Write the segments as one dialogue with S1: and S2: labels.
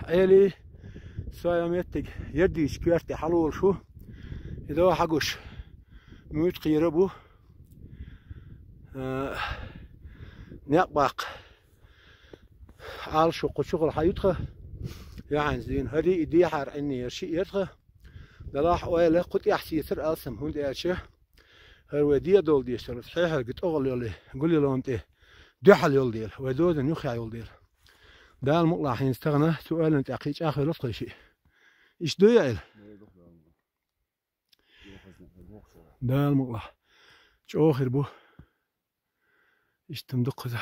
S1: عيلي سويا يتج يدي شكيرتي حلول شو إذا حقوش ميت قيربو نقبق عال شغل حيوتخه يعني زين هذه إدي حار إني يرشي يرخه دلاح ويله قط يحسي يسر ألسم هون ديشه هالودية دول ديش ترى صحيح قلت أغل يولي قول لي لو أنت دحل يول ديل ودود نيوخي يول ديل ده المطلع حين استغنى سؤال أنت أخيج آخر لطق شيء إيش دو يعيل ده المطلع شو آخر بو إيش تمدق ذا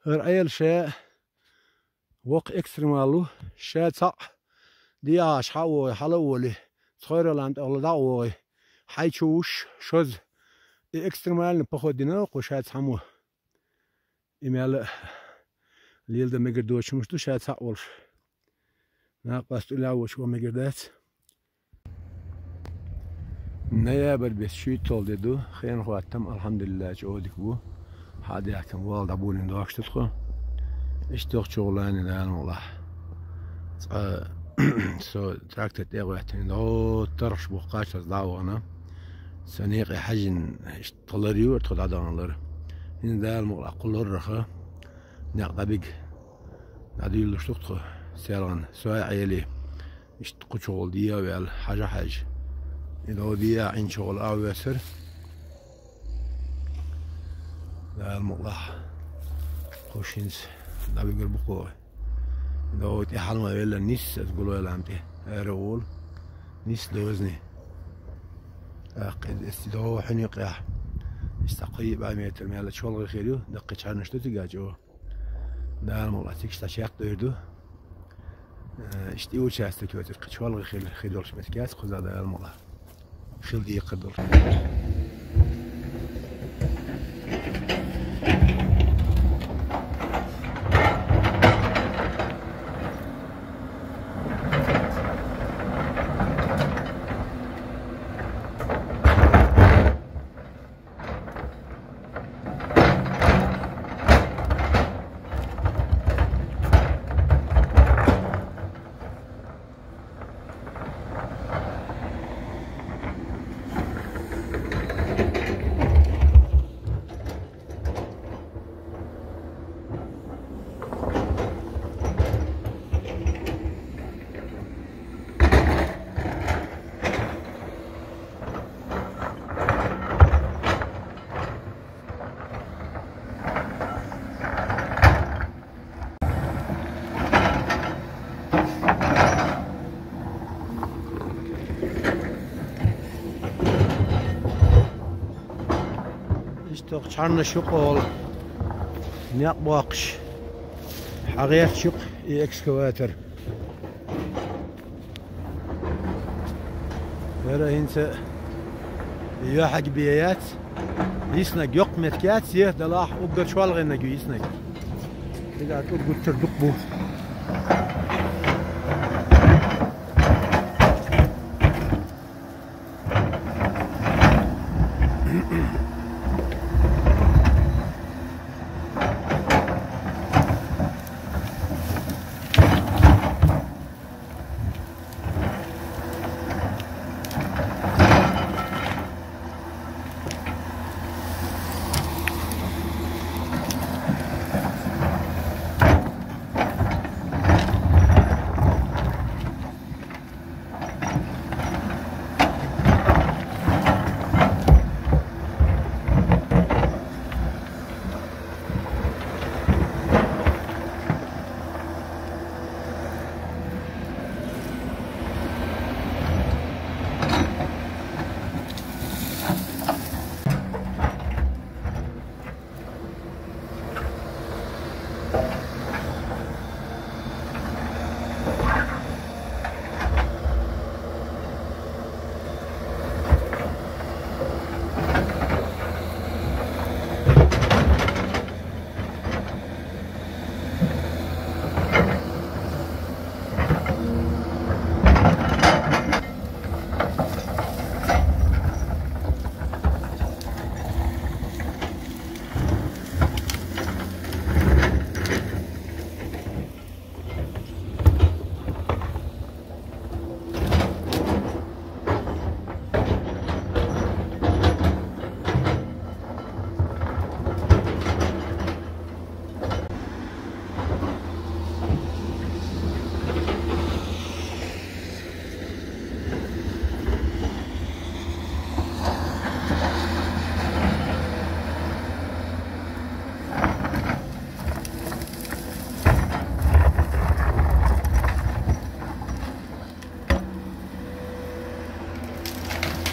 S1: هالعيل شيء وق إكسترمالو شيء صح دي عاش حاول حلولي صغير لاند الله دعوة حيشوش شوز إكسترمال نبخد دينا وشاد سامو إيميل ليل ده مقدر شو مش تو شاد ساولش ناقص تلا وشو مقدرات نيا بربيت شو تول دو خير خواتم الحمد لله جودك بو حد يحكم والد أبولين داش تدخل اشتغل شغلاني الآن والله سو تراكت تيغواتين دو ترش بوقاش دعوة أنا سنيقي حجن طلريو تخد عدان لر هنا دا المغلق قلور رخا نقضى بيق نعدو يلو شتوقتخو سيران سواء عيالي اشتقو شغل ديا ويال حاجة إذا ديا عين شغل أو يسر دا المغلق خوشينس دا بيقر بقوه إذا تحال ما يلا نيس تقولوا يلا أنت أرول نيس دوزني أقد استدعوا حنيق يا استقيب على متر ماله شغل خيرو دقة شهر نشتو تجاجو ده والله تكش تشيق دوردو اشتيو شاستك وتر شغل خيرو شمتكاس خذ هذا الموضوع خل دي يقدر اشتوق شعرنا شقول نقباقش حقيقة شق اكسكواتر ترى هنسى يحق بيات يسنق يق متكات سيه دلاح وبقر شوال غير نجو يسنق إذا تقول قلت تردقبو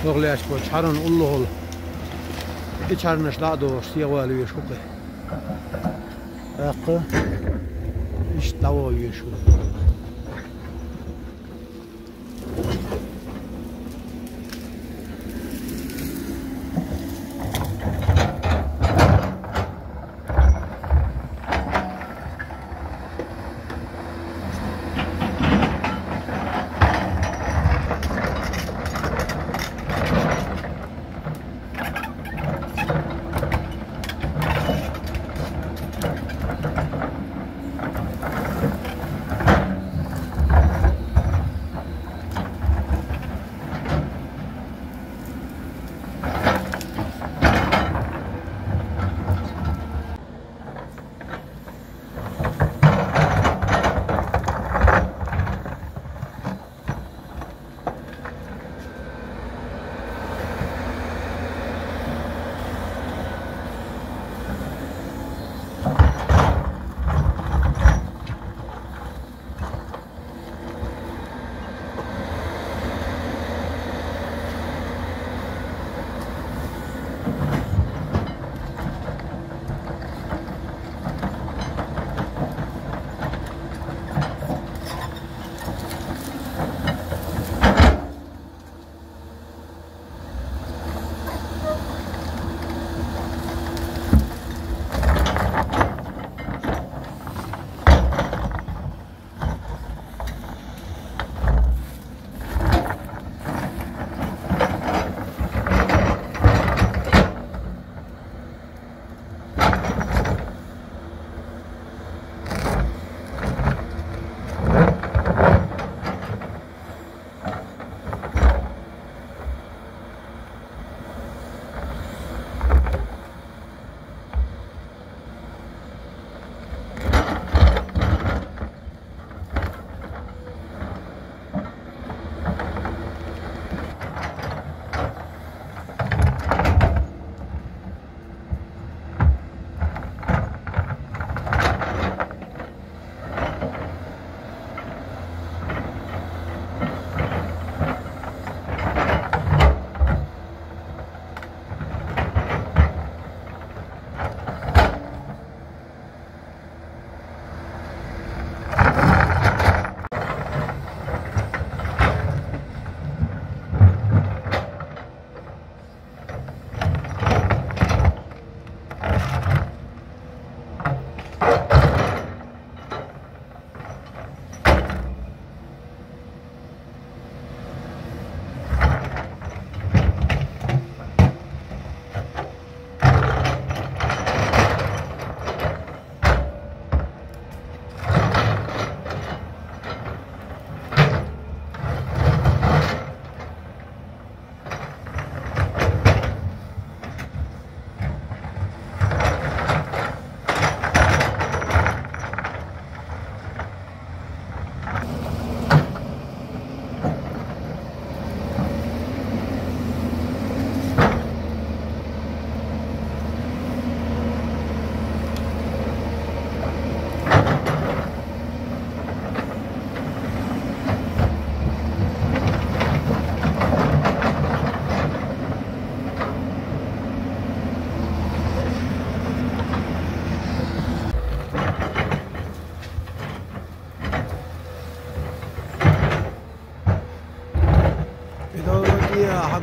S1: نغلي أشبه شارن الله هول إشارنش لا دو سيوالو يشوكه أق إيش تاو يشو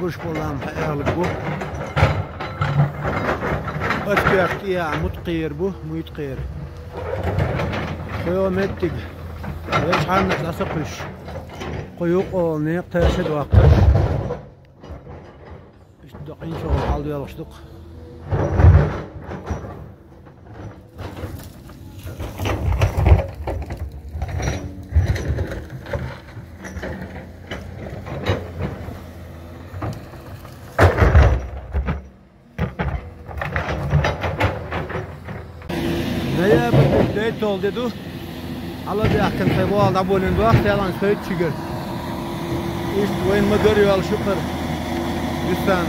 S1: حقوش بولام حيالك بو أتكيا متقير بو ميتقير خيو متق ليش حالنا تلاسقش قيوق نيق تاشد واقش اشتدقين شغل حال ديال اشتق neye bu oldu dedi. Allah diye akın sayı bu alda boyun bu akta yalan söğüt çıkır. İşte oyun mu görüyor al şükür. Lütfen.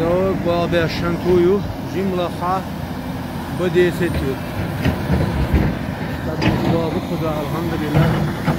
S1: رو با برشنتویو جمله بدي ستيو طب خدا الحمد لله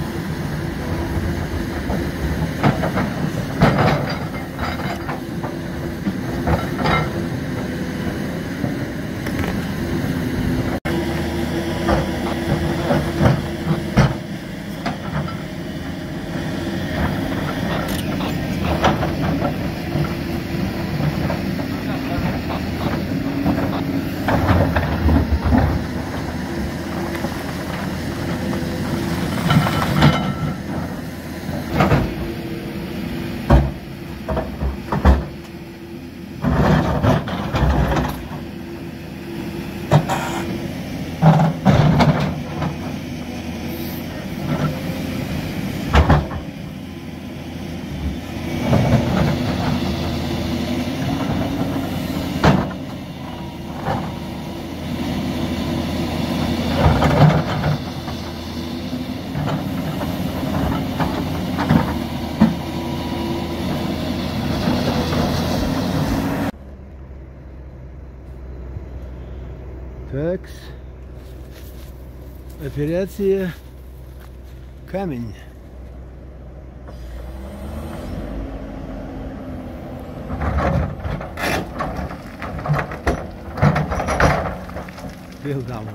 S1: Такс. Операция камень. Белдам.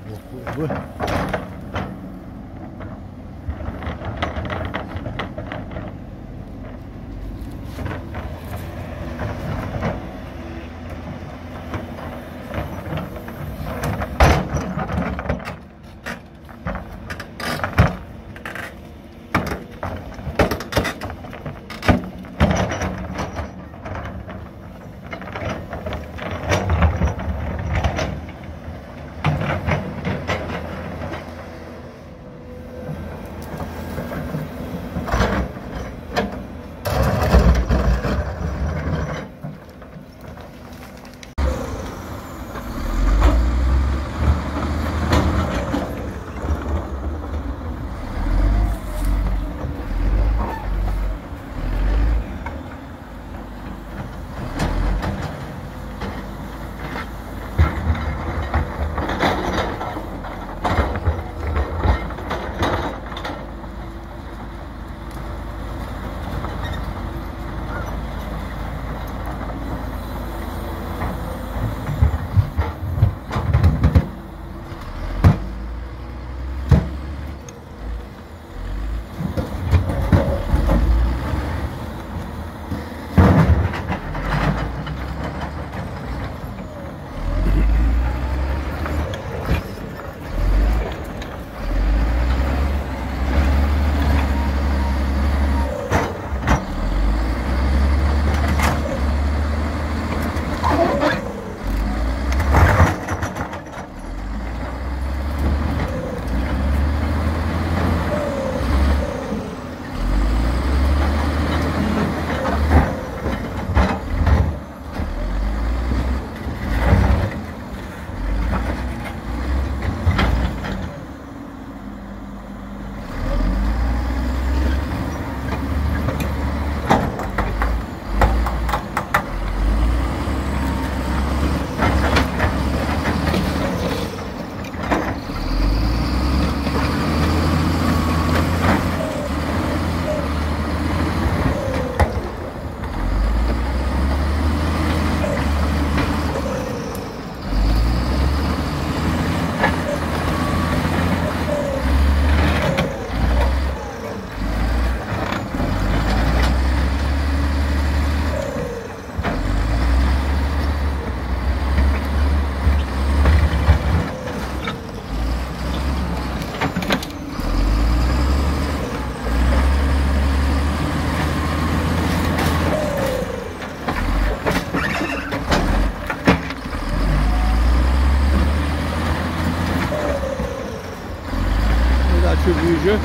S1: Büyücü.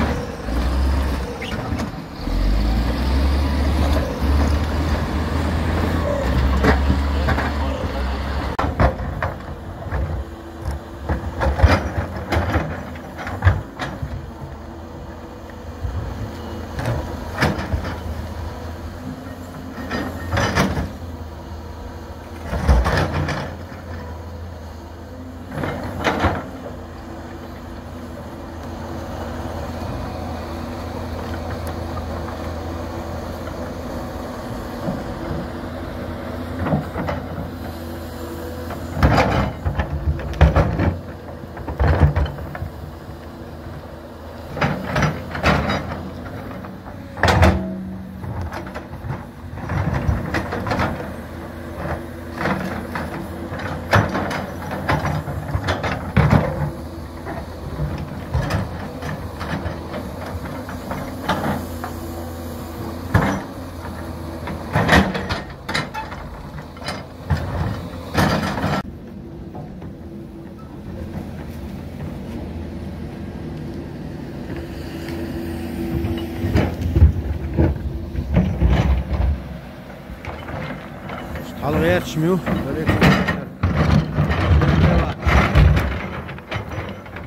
S1: غيرت شميو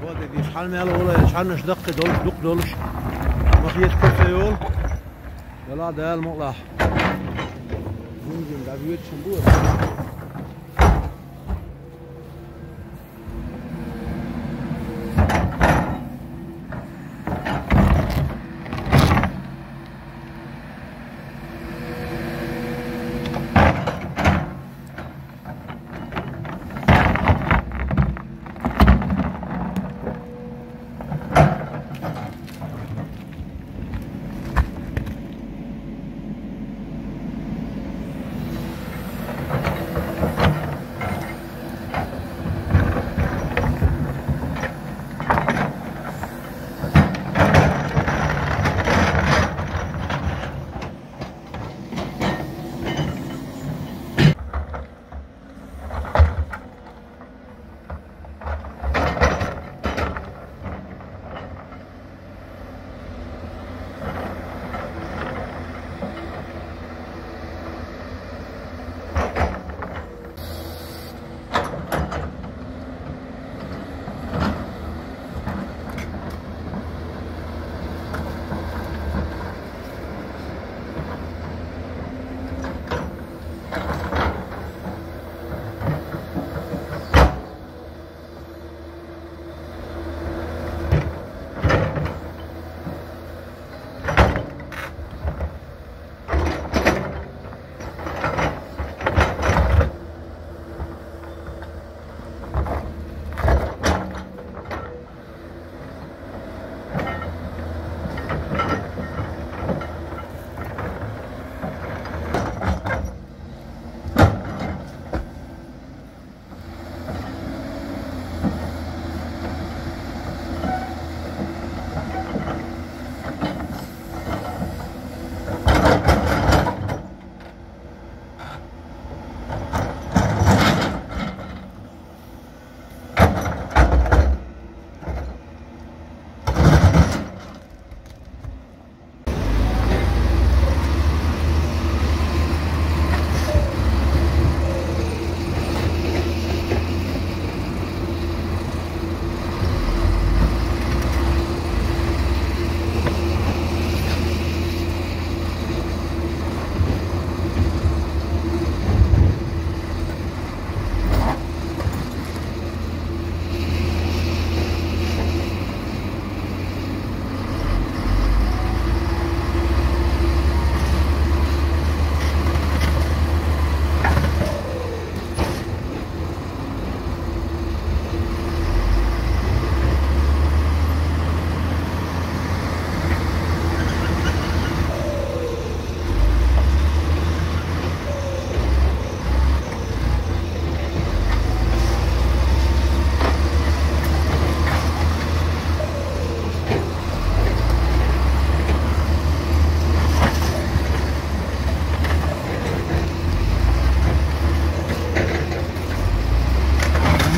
S1: بودي دي شحال مال ولا شحال نش دق دولش ما فيش كل يول يلا ده المطلع ممكن ده بيوت شمبور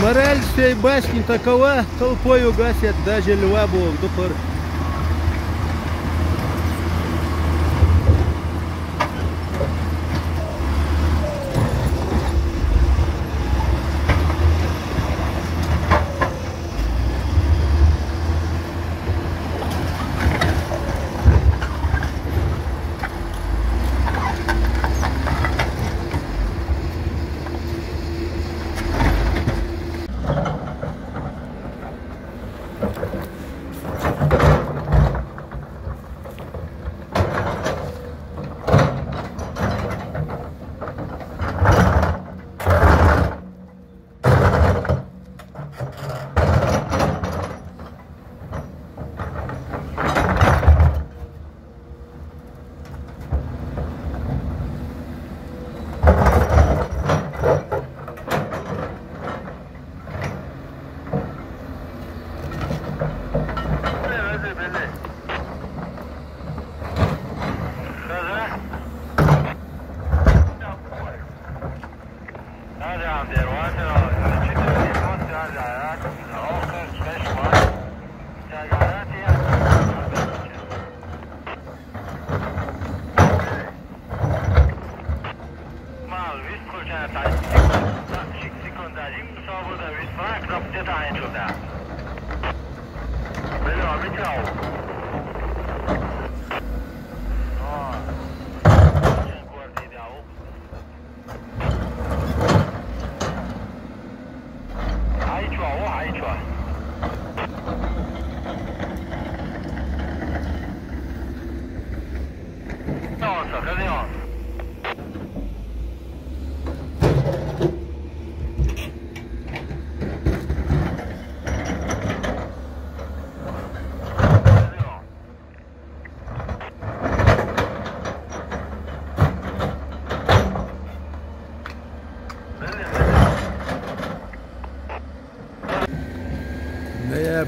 S1: Мораль всей басни такова, толпой угасят даже льва Бог дупор.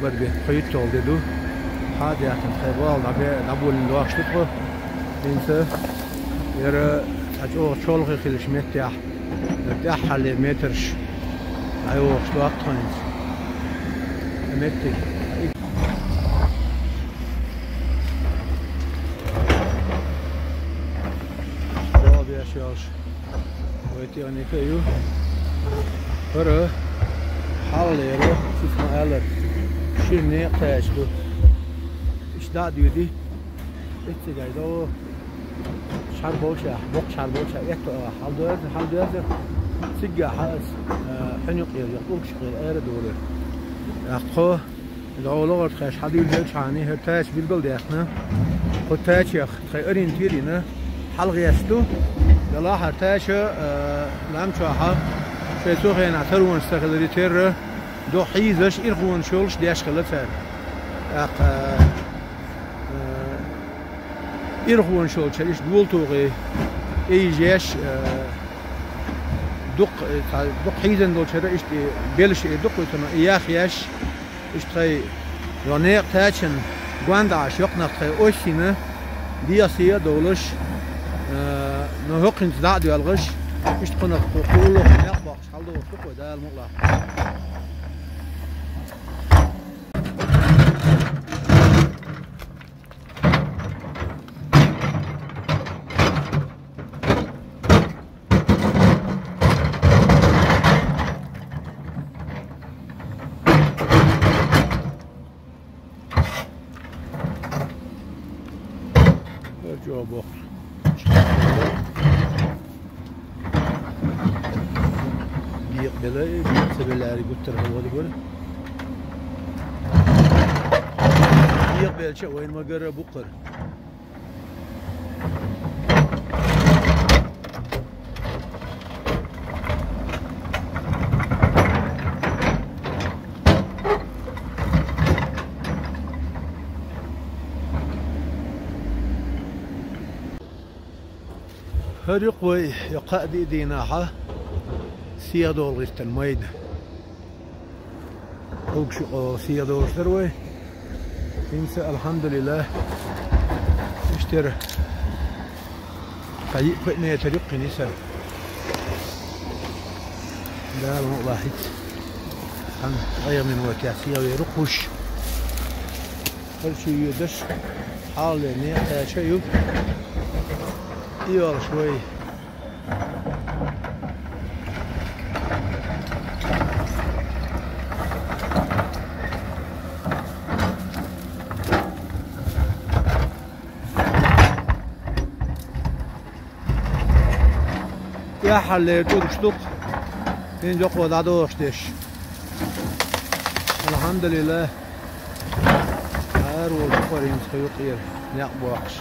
S1: بربي خيط تولدو هذا يعني خيبال دبول الواشتقه إنسى يرى أجو شغل خيلش متيح متيح على مترش أيوة شلوك تونس متي بابي أشياش ويتي أني كيو هرا حال يرى سيسمع ألر شيرني قاشدو اشتاق ديودي اتجايدو شربوشة بوق شربوشة يكتو حال دوازر سجا حاس حنيق يقولك شغير اير دولر اخو العولوغر تخيش حدو يلجوش عني هرتاش بالقل ديخنا هرتاش يخ تخي ارين تيرينا حال غيستو يلا هرتاش لام شوحا شيسو خيان عترون استغلري تير دو حيزش إرغون شولش ديش خلتها إرغون شولش إيش دولتوغي إيجاش دق حيزن دولش إيش بيلش دق وتما إياخياش إيش تخي يونيق تاچن غوانداش يقنق تخي أوشينا دياسية دولش نهقن تدع ديالغش إيش تقنق قولو نقبخش حالدو وشتقو دا المغلق جوابه يقبله سبلاري قلت له هو يقول يقبل شيء وين ما قرب بقر هرقوي يقادي ديناها سيادول غيست الميد وكشو سيادول ثروي إنسى الحمد لله اشترى قيء فإنه يترقي نسر لا المؤلاحظ عن غير من وكاسية ويرقوش كل شيء يدش حال نيقى شيء يور شوي يا حل ترشتق فين جوق ودادوش ديش الحمد لله هار والفقرين سيطير نقبوش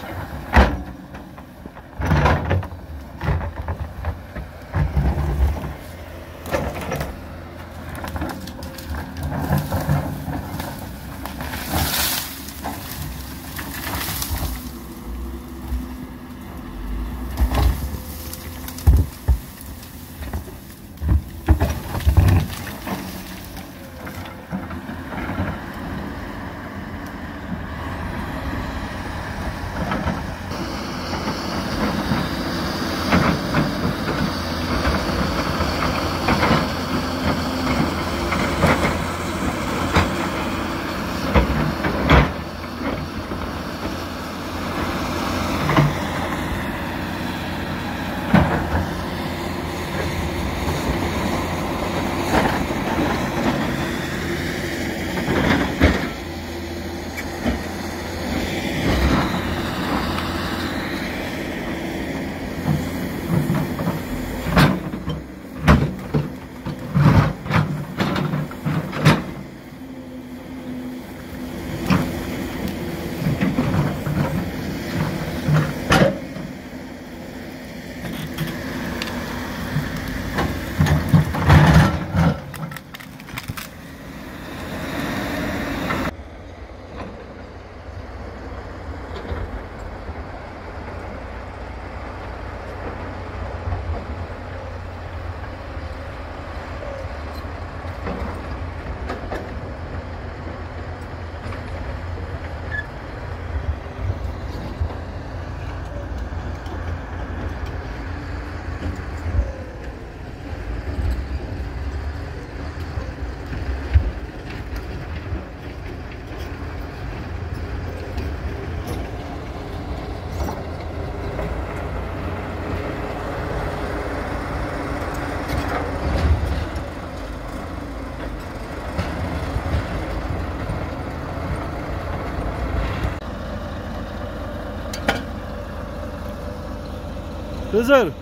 S2: بذار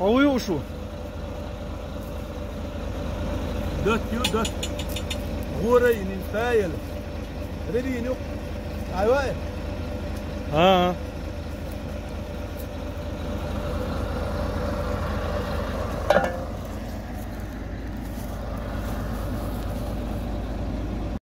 S2: آوی شو
S1: دت غوري نفايل رينو ايوه
S2: ها